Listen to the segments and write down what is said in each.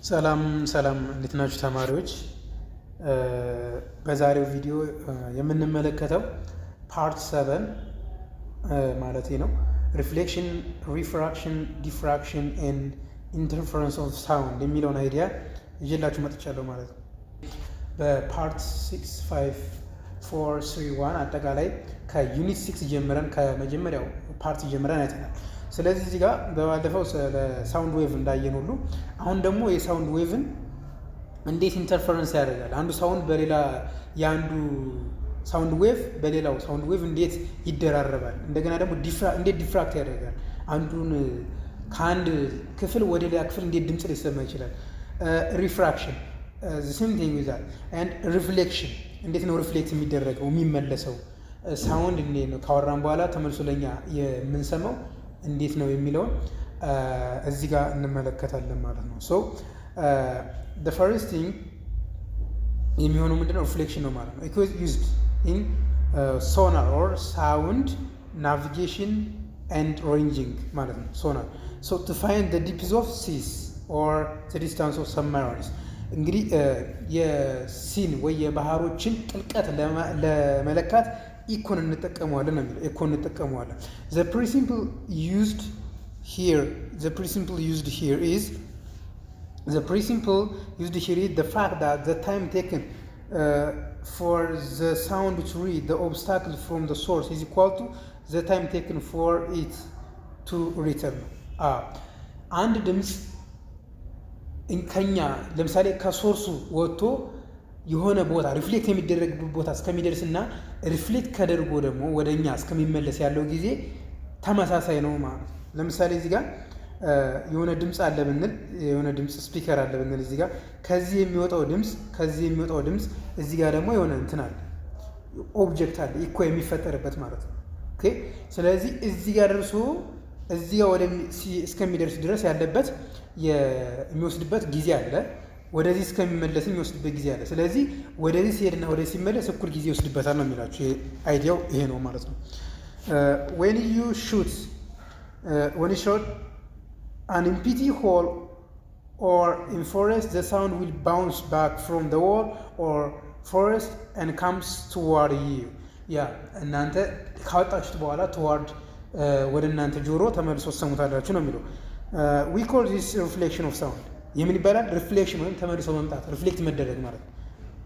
ሰላም እንዴት ናችሁ ተማሪዎች? በዛሬው ቪዲዮ የምንመለከተው ፓርት 7 ማለት ነው ሪፍሌክሽን፣ ሪፍራክሽን፣ ዲፍራክሽን ኤንድ ኢንተርፈረንስ ኦፍ ሳውንድ የሚለውን አይዲያ ይዤላችሁ መጥቻለሁ ማለት ነው። በፓርት 6 5 4 3 1 አጠቃላይ ከዩኒት 6 ጀምረን ከመጀመሪያው ፓርት ጀምረን አይተናል። ስለዚህ እዚህ ጋር በባለፈው ስለ ሳውንድ ዌቭ እንዳየን ሁሉ አሁን ደግሞ የሳውንድ ዌቭን እንዴት ኢንተርፈረንስ ያደርጋል፣ አንዱ ሳውንድ በሌላ የአንዱ ሳውንድ ዌቭ በሌላው ሳውንድ ዌቭ እንዴት ይደራረባል፣ እንደገና ደግሞ እንዴት ዲፍራክት ያደርጋል፣ አንዱን ከአንድ ክፍል ወደ ሌላ ክፍል እንዴት ድምፅ ሊሰማ ይችላል፣ ሪፍራክሽን ሴም ቲንግ ዊዛት ኤንድ ሪፍሌክሽን እንዴት ነው ሪፍሌክት የሚደረገው የሚመለሰው፣ ሳውንድ እንዴት ነው ካወራን በኋላ ተመልሶ ለኛ የምንሰማው እንዴት ነው የሚለውን እዚህ ጋር እንመለከታለን ማለት ነው። ሶ the first thing የሚሆነው ምንድነው ሪፍሌክሽን ነው ማለት ነው። it was used in sonar or sound navigation and ranging ማለት ነው sonar. so to find the depth of seas or the distance of submarines እንግዲህ የሲን ወይ የባህሮችን ጥልቀት ለመለካት ኢኮን እንጠቀመዋለን ነው የሚለው። ኢኮን እንጠቀመዋለን። the principle used here is the fact that the time taken for the sound to reach the obstacle from the source is equal to the time taken for it to return. አንድ ድምፅ ከኛ ለምሳሌ ከሶርሱ ወጥቶ የሆነ ቦታ ሪፍሌክት የሚደረግበት ቦታ እስከሚደርስ እና ሪፍሌክት ከደርጎ ደግሞ ወደኛ እስከሚመለስ ያለው ጊዜ ተመሳሳይ ነው ማለት ነው። ለምሳሌ እዚህ ጋር የሆነ ድምፅ አለ ብንል፣ የሆነ ድምፅ ስፒከር አለ ብንል፣ እዚህ ጋር ከዚህ የሚወጣው ድምፅ እዚህ ጋር ደግሞ የሆነ እንትን አለ ኦብጀክት አለ ኢኮ የሚፈጠርበት ማለት ነው። ኦኬ ስለዚህ እዚህ ጋር ደርሶ እዚህ ጋር ወደ እስከሚደርስ ድረስ ያለበት የሚወስድበት ጊዜ አለ፣ ወደዚህ እስከሚመለስ የሚወስድበት ጊዜ አለ። ስለዚህ ወደዚህ ሲሄድና ወደዚህ ሲመለስ እኩል ጊዜ ይወስድበታል ነው የሚላችሁ። አይዲያው ይሄ ነው ማለት ነው። when you shoot an empty hole or in forest, the sound will bounce back from the wall or forest and comes toward you. እናንተ ካወጣችሁት በኋላ toward ወደ እናንተ ጆሮ ተመልሶ ሰሙታላችሁ ነው የሚለው። we call this reflection of sound. የምን ይባላል? ሪፍሌክሽን ወይም ተመልሶ መምጣት፣ ሪፍሌክት መደረግ ማለት ነው።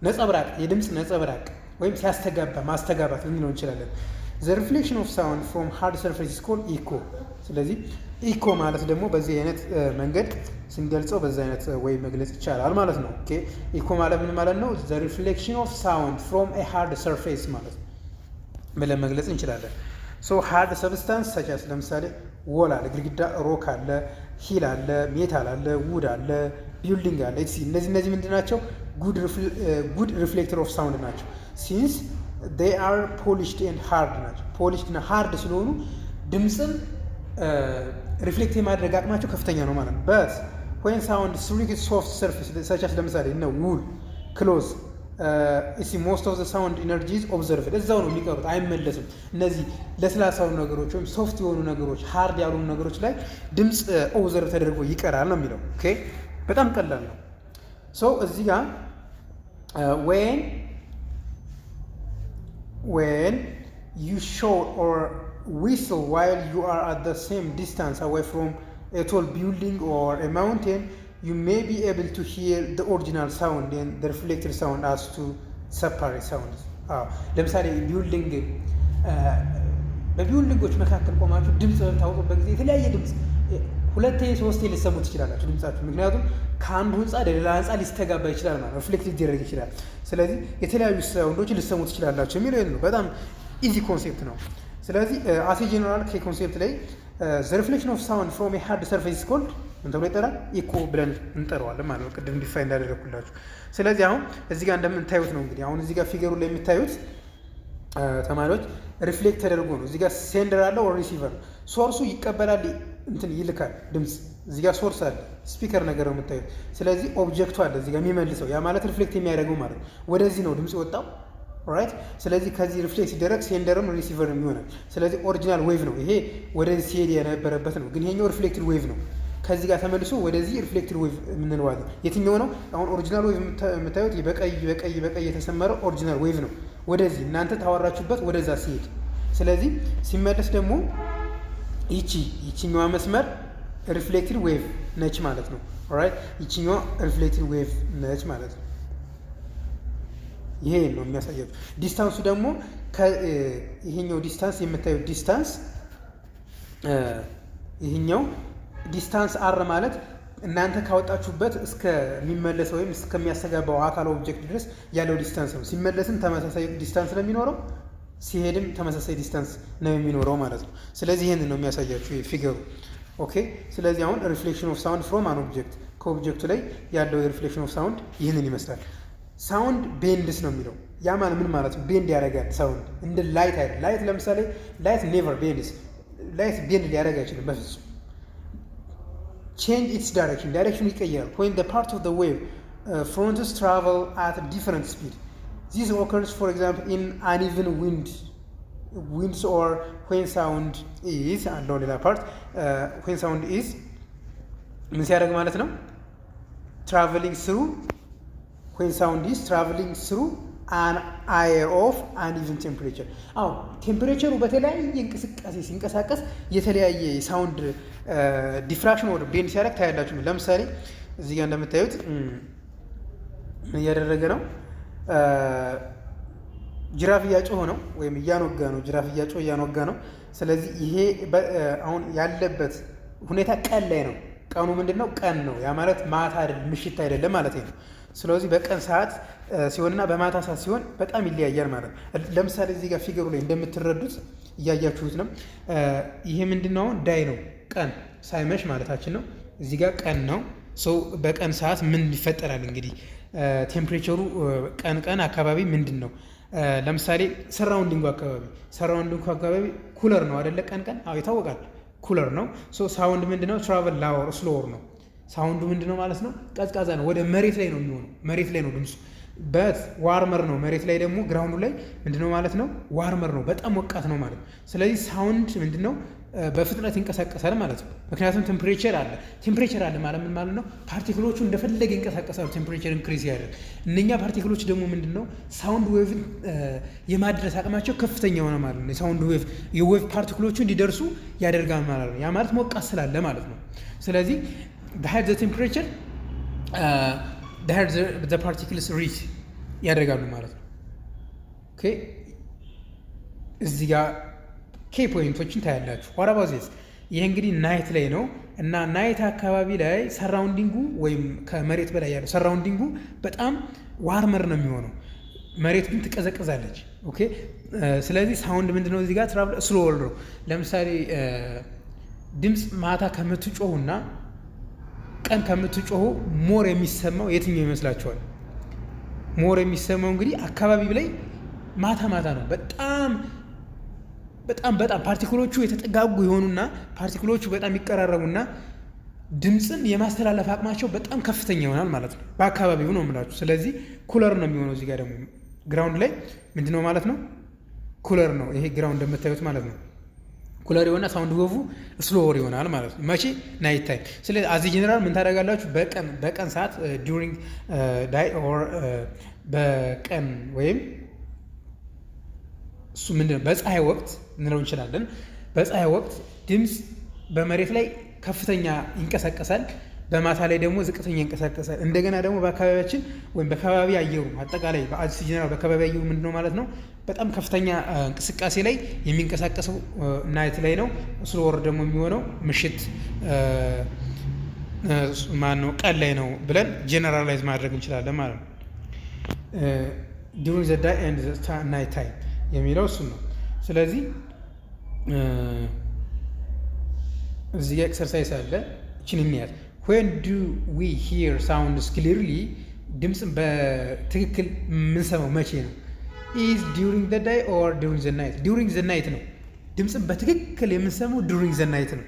ነጸብራቅ፣ የድምፅ ነጸብራቅ ወይም ሲያስተጋባ ማስተጋባት ልንለው እንችላለን። the reflection of sound from hard surface is called echo. ስለዚህ ኢኮ ማለት ደግሞ በዚህ አይነት መንገድ ስንገልጸው በዚህ አይነት ወይ መግለጽ ይቻላል ማለት ነው። ኦኬ ኢኮ ማለት ምን ማለት ነው? the reflection of sound from a hard surface ማለት ነው ብለን መግለጽ እንችላለን። so hard substance such as ለምሳሌ ወል አለ፣ ግድግዳ፣ ሮክ አለ፣ ሂል አለ፣ ሜታል አለ፣ ውድ አለ፣ ቢልዲንግ አለ። እነዚህ ምንድን ናቸው? ጉድ ሪፍሌክተር ኦፍ ሳውንድ ናቸው። ሲንስ they are polished and hard ናቸው። ፖሊሽድ እና ሃርድ ስለሆኑ ድምፅን ሪፍሌክት የማድረግ አቅማቸው ከፍተኛ ነው ማለት ነው። but when sound strikes soft surface such as ለምሳሌ wool, cloth, most of the sound energy is observed እዛው ነው የሚቀሩት፣ አይመለስም። እነዚህ ለስላሳው ነገሮች ወይም ሶፍት የሆኑ ነገሮች፣ ሃርድ ያሉ ነገሮች ላይ ድምፅ ኦብዘርቭ ተደርጎ ይቀራል ነው የሚለው። ኦኬ በጣም ቀላል ነው። ሶ እዚህ ጋር when you shout or whistle while you are at the same distance away from a tall building or a mountain, you may be able to hear the original sound and the reflected sound as to separate sounds. ለምሳሌ በቢልዲንጎች መካከል ቆማችሁ ድምፅ በምታወጡበት ጊዜ የተለያየ ድምፅ ሁለቴ ሶስቴ ሊሰሙ ትችላላችሁ ድምጻችሁ። ምክንያቱም ከአንዱ ህንፃ ሌላ ህንፃ ሊስተጋባ ይችላል ማለት ሪፍሌክት ሊደረግ ይችላል። ስለዚህ የተለያዩ ሳውንዶች ሊሰሙ ትችላላችሁ የሚለው ነው። በጣም ኢዚ ኮንሴፕት ነው። ስለዚህ አስ ጀነራል ከኮንሴፕት ላይ the reflection of sound from a hard surface is called ምን ተብሎ ይጠራል? ኢኮ ብለን እንጠራዋለን ማለት ነው፣ ቅድም ዲፋይን እንዳደረኩላችሁ። ስለዚህ አሁን እዚህ ጋር እንደምታዩት ነው እንግዲህ አሁን እዚህ ጋር ፊገሩ ላይ የምታዩት ተማሪዎች ሪፍሌክት ተደርጎ ነው። እዚህ ጋር ሴንደር አለ ኦር ሪሲቨር፣ ሶርሱ ይቀበላል እንትን ይልካል ድምፅ። እዚህ ጋር ሶርስ አለ ስፒከር ነገር ነው የምታዩት። ስለዚህ ኦብጀክቱ አለ እዚህ ጋር የሚመልሰው፣ ያ ማለት ሪፍሌክት የሚያደርገው ማለት ነው። ወደዚህ ነው ድምፅ የወጣው ኦራይት። ስለዚህ ከዚህ ሪፍሌክት ሲደረግ ሴንደርም ሪሲቨርም ይሆናል። ስለዚህ ኦሪጂናል ዌቭ ነው ይሄ፣ ወደዚህ ሲሄድ የነበረበት ነው። ግን ይሄኛው ሪፍሌክትድ ዌቭ ነው። ከዚህ ጋር ተመልሶ ወደዚህ ሪፍሌክትድ ዌቭ የምንለዋለን። የትኛው ነው አሁን ኦሪጂናል ዌቭ የምታዩት በቀይ የተሰመረ ኦሪጂናል ዌቭ ነው። ወደዚህ እናንተ ታወራችሁበት ወደዛ ሲሄድ፣ ስለዚህ ሲመለስ ደግሞ ይቺኛዋ መስመር ሪፍሌክትድ ዌቭ ነች ማለት ነው። ኦራይት ይቺኛዋ ሪፍሌክትድ ዌቭ ነች ማለት ነው። ይሄ ነው የሚያሳየው። ዲስታንሱ ደግሞ ይሄኛው ዲስታንስ የምታዩት ዲስታንስ ይሄኛው ዲስታንስ አር ማለት እናንተ ካወጣችሁበት እስከሚመለስ ወይም እስከሚያስተጋባው አካል ኦብጀክት ድረስ ያለው ዲስታንስ ነው። ሲመለስም ተመሳሳይ ዲስታንስ ነው የሚኖረው፣ ሲሄድም ተመሳሳይ ዲስታንስ ነው የሚኖረው ማለት ነው። ስለዚህ ይህንን ነው የሚያሳያችሁ ፊገሩ። ኦኬ ስለዚህ አሁን ሪፍሌክሽን ኦፍ ሳውንድ ፍሮም አን ኦብጀክት ከኦብጀክቱ ላይ ያለው የሪፍሌክሽን ኦፍ ሳውንድ ይህንን ይመስላል። ሳውንድ ቤንድስ ነው የሚለው። ያ ማለት ምን ማለት ነው? ቤንድ ያደርጋል ሳውንድ። እንደ ላይት አይደል። ላይት ለምሳሌ ላይት ኔቨር ቤንድስ። ላይት ቤንድ ሊያደርግ አይችልም በፍጹም። change its direction ይቀየራል። when the part of the wave fronts travel at a different speed. This occurs for example in uneven winds or when sound is አለው ሌላ ፓርት when sound is ምን ሲያደርግ ማለት ነው? traveling through when sound is traveling through an air of uneven temperature. አዎ ቴምፕሬቸሩ በተለያየ እንቅስቃሴ ሲንቀሳቀስ የተለያየ ሳውንድ ዲፍራክሽን ወደ ቤንድ ሲያደርግ ታያላችሁ። ለምሳሌ እዚህ ጋር እንደምታዩት ምን እያደረገ ነው? ጅራፍ እያጮኸ ነው ወይም እያኖጋ ነው። ጅራፍ እያኖጋ ነው። ስለዚህ ይሄ አሁን ያለበት ሁኔታ ቀን ላይ ነው። ቀኑ ምንድነው? ቀን ነው። ያ ማለት ማታ አይደለም፣ ምሽት አይደለም ማለት ነው። ስለዚህ በቀን ሰዓት ሲሆንና በማታ ሰዓት ሲሆን በጣም ይለያያል ማለት ነው። ለምሳሌ እዚህ ጋር ፊገሩ ላይ እንደምትረዱት እያያችሁት ነው። ይሄ ምንድነው? ዳይ ነው፣ ቀን ሳይመሽ ማለታችን ነው። እዚህ ጋር ቀን ነው። ሰው በቀን ሰዓት ምን ይፈጠራል እንግዲህ ቴምፕሬቸሩ ቀን አካባቢ ምንድን ነው? ለምሳሌ ሰራውንዲንጉ አካባቢ ኩለር ነው አይደለ? ቀን አዎ ይታወቃል፣ ኩለር ነው። ሶ ሳውንድ ምንድነው? ትራቨል ላወር ስሎወር ነው። ሳውንዱ ምንድነው ማለት ነው? ቀዝቃዛ ነው። ወደ መሬት ላይ ነው የሚሆነው። መሬት ላይ ነው ድምፁ። በት ዋርመር ነው። መሬት ላይ ደግሞ ግራውንዱ ላይ ምንድነው ማለት ነው? ዋርመር ነው። በጣም ሞቃት ነው ማለት ነው። ስለዚህ ሳውንድ ምንድነው? በፍጥነት ይንቀሳቀሳል ማለት ነው። ምክንያቱም ቴምፕሬቸር አለ ማለት ምን ማለት ነው? ፓርቲክሎቹ እንደፈለገ ይንቀሳቀሳሉ። ቴምፕሬቸር ኢንክሪዝ ያደርግ። እነኛ ፓርቲክሎች ደግሞ ምንድነው ሳውንድ ዌቭን የማድረስ አቅማቸው ከፍተኛ የሆነ ማለት ነው። የሳውንድ ዌቭ የዌቭ ፓርቲክሎቹ እንዲደርሱ ያደርጋል ማለት ነው። ያ ማለት ሞቃት ስላለ ማለት ነው። ስለዚህ the higher the temperature the higher the particles reach ያደርጋሉ ማለት ነው። ኦኬ እዚህ ጋር ኬ ፖይንቶችን ታያላችሁ። what about this? ይሄ እንግዲህ ናይት ላይ ነው እና ናይት አካባቢ ላይ ሰራውንዲንጉ ወይም ከመሬት በላይ ያለው ሰራውንዲንጉ በጣም ዋርመር ነው የሚሆነው። መሬት ግን ትቀዘቅዛለች። ኦኬ ስለዚህ ሳውንድ ምንድነው? እዚህ ጋር ትራቭል ስሎወር ነው። ለምሳሌ ድምፅ ማታ ከምትጮሁና ቀን ከምትጮሁ ሞር የሚሰማው የትኛው ይመስላችኋል? ሞር የሚሰማው እንግዲህ አካባቢው ላይ ማታ ነው። በጣም ፓርቲክሎቹ የተጠጋጉ የሆኑና ፓርቲክሎቹ በጣም ይቀራረቡና ድምፅን የማስተላለፍ አቅማቸው በጣም ከፍተኛ ይሆናል ማለት ነው። በአካባቢው ነው የምላችሁ። ስለዚህ ኩለር ነው የሚሆነው። እዚህ ጋር ደግሞ ግራውንድ ላይ ምንድነው ማለት ነው? ኩለር ነው። ይሄ ግራውንድ እንደምታዩት ማለት ነው። ኩለር የሆነ ሳውንድ ዌቭ ስሎወር ይሆናል ማለት ነው። መቼ? ናይት ታይም። ስለዚህ አዚ ጀነራል ምን ታደርጋላችሁ? በቀን ሰዓት ዱሪንግ ዳይ ኦር በቀን ወይም እሱ ምንድነው በፀሐይ ወቅት እንለው እንችላለን። በፀሐይ ወቅት ድምፅ በመሬት ላይ ከፍተኛ ይንቀሳቀሳል፣ በማታ ላይ ደግሞ ዝቅተኛ ይንቀሳቀሳል። እንደገና ደግሞ በአካባቢያችን ወይም በከባቢ አየሩ አጠቃላይ በአዚ ጀነራል በከባቢ አየሩ ምንድነው ማለት ነው በጣም ከፍተኛ እንቅስቃሴ ላይ የሚንቀሳቀሰው ናይት ላይ ነው። ስሎወር ደግሞ የሚሆነው ምሽት ማነው ቀን ላይ ነው ብለን ጀነራላይዝ ማድረግ እንችላለን ማለት ነው። ዱሪንግ ዘ ዳይ ኤንድ ዘ ናይት ታይም የሚለው እሱ ነው። ስለዚህ እዚህ ጋር ኤክሰርሳይዝ አለ። እችን እንያዝ። when do we hear sounds clearly? ድምፅን በትክክል የምንሰማው መቼ ነው? is during the day or during the night? during the night ነው። ድምፅን በትክክል የምንሰማው during the night ነው።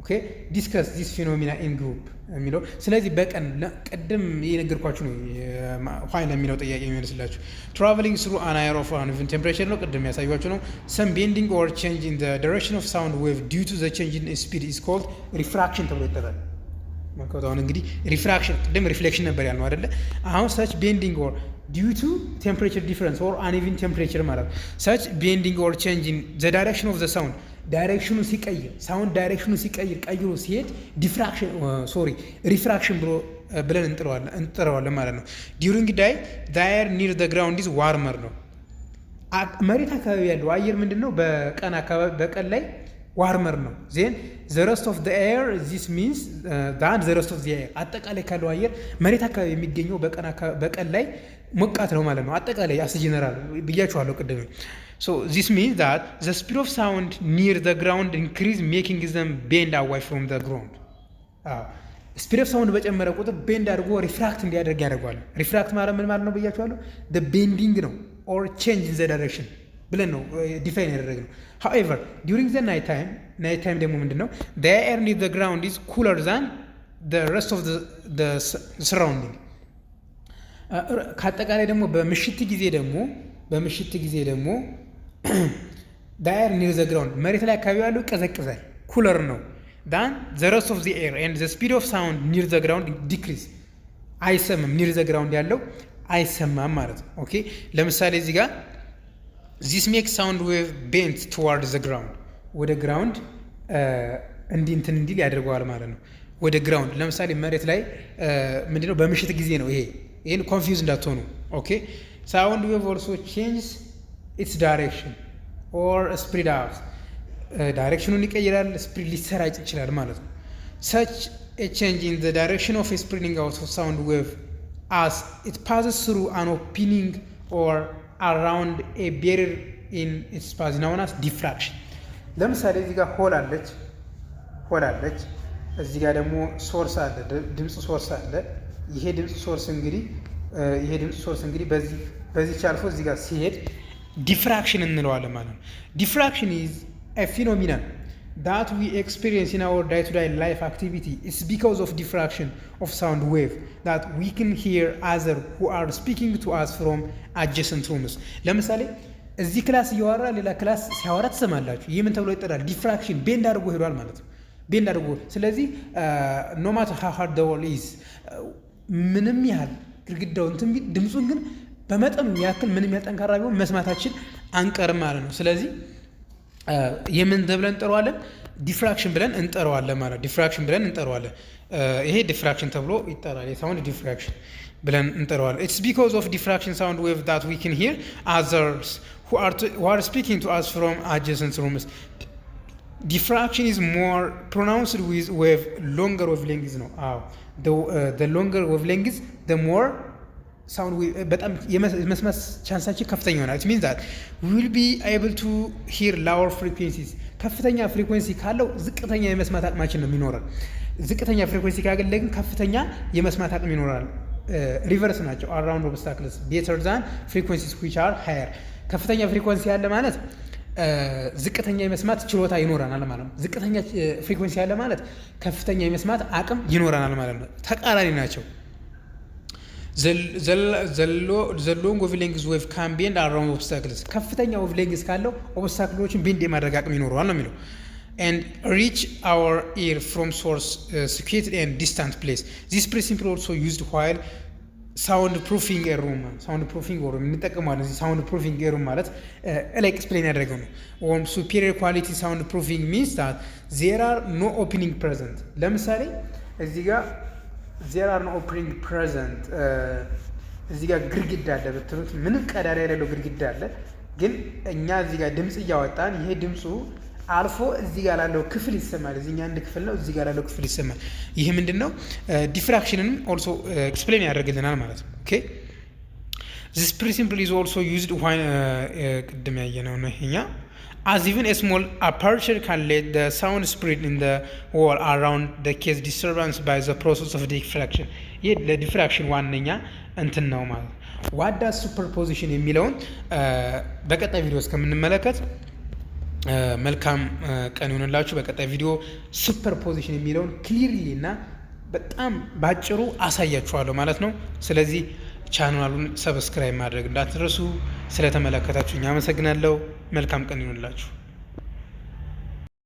ኦኬ ዲስከስ ዲስ ፊኖሚና ኢን ግሩፕ የሚለው ስለዚህ በቀን ቀደም የነገርኳችሁ ነው። ፋይል የሚለው ጥያቄ የሚመስላችሁ ትራቨሊንግ ስሩ አን አየር ኦፍ አንኢቨን ቴምፕሬቸር ነው። ቀደም ያሳያችሁ ነው። ሰም ቤንዲንግ ኦር ቼንጅ ኢን ዘ ዳይሬክሽን ኦፍ ሳውንድ ዌቭ ዲው ቱ ዘ ቼንጅ ኢን ስፒድ ኢዝ ኮልድ ሪፍራክሽን ተብሎ ይጠራል። አሁን እንግዲህ ሪፍራክሽን ቅድም ሪፍሌክሽን ነበር ያልነው አይደለ? አሁን ሰች ቤንዲንግ ኦር ዲዩ ቱ ቴምፕሬቸር ዲፍረንስ ኦር አንኢቭን ቴምፕሬቸር ማለት ነው። ሰች ቤንዲንግ ኦር ቼንጅ ኢን ዘ ዳይሬክሽን ኦፍ ዘ ሳውንድ ዳይሬክሽኑ ሲቀይር ሳውንድ ዳይሬክሽኑ ቀይሮ ሲሄድ ዲፍራክሽን ሪፍራክሽን ብለን እንጥረዋለን ማለት ነው። ዲዩሪንግ ዳይ ዘ አየር ኒር ዘ ግራውንድ ኢዝ ዋርመር ነው። መሬት አካባቢ ያለው አየር ምንድን ነው? በቀን ላይ ዋርመር ነው። ዜን ዘ ረስት ኦፍ ዘ ኤር ዚስ ሚንስ ዳን ዘ ረስት ኦፍ ዘ ኤር አጠቃላይ ካለው አየር መሬት አካባቢ የሚገኘው በቀን ላይ ሞቃት ነው ማለት ነው። አጠቃላይ አስ ጀነራል ብያችኋለሁ ቅድም። ሶ ዚስ ሚንስ ዳት ዘ ስፒድ ኦፍ ሳውንድ ኒር ዘ ግራውንድ ኢንክሪዝ ሜኪንግ ዘም ቤንድ አዋይ ፍሮም ዘ ግራውንድ። ስፒድ ኦፍ ሳውንድ በጨመረ ቁጥር ቤንድ አድርጎ ሪፍራክት እንዲያደርግ ያደርገዋል። ሪፍራክት ማለት ምን ማለት ነው ብያችኋለሁ? ዘ ቤንዲንግ ነው ኦር ቼንጅ ኢን ዘ ዳይሬክሽን ብለን ነው ዲፋይን ያደረግነው። however during the night time ደግሞ ምንድን ነው? the air near the ground is cooler than the rest of the surrounding። ከአጠቃላይ ደግሞ በምሽት ጊዜ ደግሞ the air near the ground መሬት ላይ አካባቢ ያለው ይቀዘቅዛል፣ ኩለር ነው። than the rest of the air and the speed of sound near the ground decrease አይሰማም። near the ground ያለው አይሰማም ማለት ነው። ኦኬ ለምሳሌ እዚህ ጋር this makes sound wave bent towards the ground ወደ ግራውንድ እንዲል ያደርገዋል ማለት ነው። ወደ ግራውንድ ለምሳሌ መሬት ላይ ምንድነው በምሽት ጊዜ ነው። ይሄን ኮንፊውዝ እንዳትሆኑ። ኦኬ sound wave also changes its direction or spread out ዳይሬክሽኑን ይቀይራል፣ ስፕሪድ ሊሰራጭ ይችላል ማለት ነው። such a change in the direction of a spreading out of sound wave as it passes through an opening or around a barrier in its path known as diffraction። ለምሳሌ እዚህ ጋር ሆል አለች እዚህ ጋር ደግሞ ሶርስ አለ፣ ድምጽ ሶርስ አለ። ይሄ ድምጽ ሶርስ እንግዲህ በዚህ አልፎ እዚህ ጋር ሲሄድ ዲፍራክሽን እንለዋለን ማለት ነው። ዲፍራክሽን is a phenomenon that we experience in our day-to-day life activity. It's because of diffraction of sound wave that we can hear others who are speaking to us from adjacent rooms. ለምሳሌ እዚህ ክላስ እያወራ ሌላ ክላስ ሲያወራ ትሰማላችሁ። ይህ ምን ተብሎ ይጠራል? ዲፍራክሽን። ቤንድ አድርጎ ሄዷል ማለት ነው። ቤንድ አድርጎ ስለዚህ no matter how hard the wall is ምንም ያህል ግድግዳው እንትን ድምጹን ግን በመጠኑ ያክል ምንም ያህል ጠንካራ ቢሆን መስማታችን አንቀርም ማለት ነው። ስለዚህ የምን ብለን እንጠራዋለን? ዲፍራክሽን ብለን እንጠራዋለን ማለት ዲፍራክሽን ብለን እንጠራዋለን። ይሄ ዲፍራክሽን ተብሎ ይጠራል። የሳውንድ ዲፍራክሽን ብለን እንጠራዋለን። it's because of diffraction sound wave that we can hear others who are speaking to us from adjacent rooms. Diffraction is more pronounced with wave longer wavelengths ነው። the longer wavelengths the more sound በጣም የመስማት ቻንሳችን ከፍተኛ ይሆናል። it means that we will be able to hear lower frequencies። ከፍተኛ ፍሪኩዌንሲ ካለው ዝቅተኛ የመስማት አቅማችን ነው የሚኖረን። ዝቅተኛ ፍሪኩዌንሲ ካገለ ግን ከፍተኛ የመስማት አቅም ይኖራል። ሪቨርስ ናቸው። around obstacles better than frequencies which are higher። ከፍተኛ ፍሪኩዌንሲ ያለ ማለት ዝቅተኛ የመስማት ችሎታ ይኖረናል ማለት ነው። ዝቅተኛ ፍሪኩዌንሲ ያለ ማለት ከፍተኛ የመስማት አቅም ይኖረናል ማለት ነው። ተቃራኒ ናቸው። the long wavelength wave can bend around obstacles። ከፍተኛ wavelength ካለው ኦብስታክሎችን ቤንድ የማድረግ አቅም ይኖረዋል ነው የሚለው። and reach our ear from source situated in distant place. This principle also used while sound proofing a room. sound proofing room እንጠቀማለን። እዚህ sound proofing a room ማለት ላይ ኤክስፕሌን ያደረገው ነው። or superior quality sound proofing means that there are no opening present። ለምሳሌ እዚህ ጋር there are no opening present እዚህ ጋር ግድግዳ አለ ብትሉት ምንም ቀዳዳ የሌለው ግድግዳ አለ። ግን እኛ እዚህ ጋር ድምጽ እያወጣን ይሄ ድምጹ አልፎ እዚህ ጋር ላለው ክፍል ይሰማል። እዚህኛ አንድ ክፍል ነው፣ እዚህ ጋር ላለው ክፍል ይሰማል። ይሄ ምንድነው? ዲፍራክሽንን ኦልሶ ኤክስፕሌን ያደርግልናል ማለት ነው። ኦኬ this principle is also used when ቅድም ያየነው ነው ይሄኛ as even a small aperture can let the sound spread in the wall around the case disturbance by the process of diffraction። ይሄ ለዲፍራክሽን ዋነኛ እንትን ነው ማለት ነው። what does superposition የሚለውን በቀጣይ ቪዲዮ እስከምንመለከት መልካም ቀን ይሁንላችሁ። በቀጣይ ቪዲዮ ሱፐርፖዚሽን የሚለውን ክሊርሊ እና በጣም ባጭሩ አሳያችኋለሁ ማለት ነው። ስለዚህ ቻናሉን ሰብስክራይብ ማድረግ እንዳትረሱ። ስለተመለከታችሁኝ አመሰግናለሁ። መልካም ቀን ይሁንላችሁ።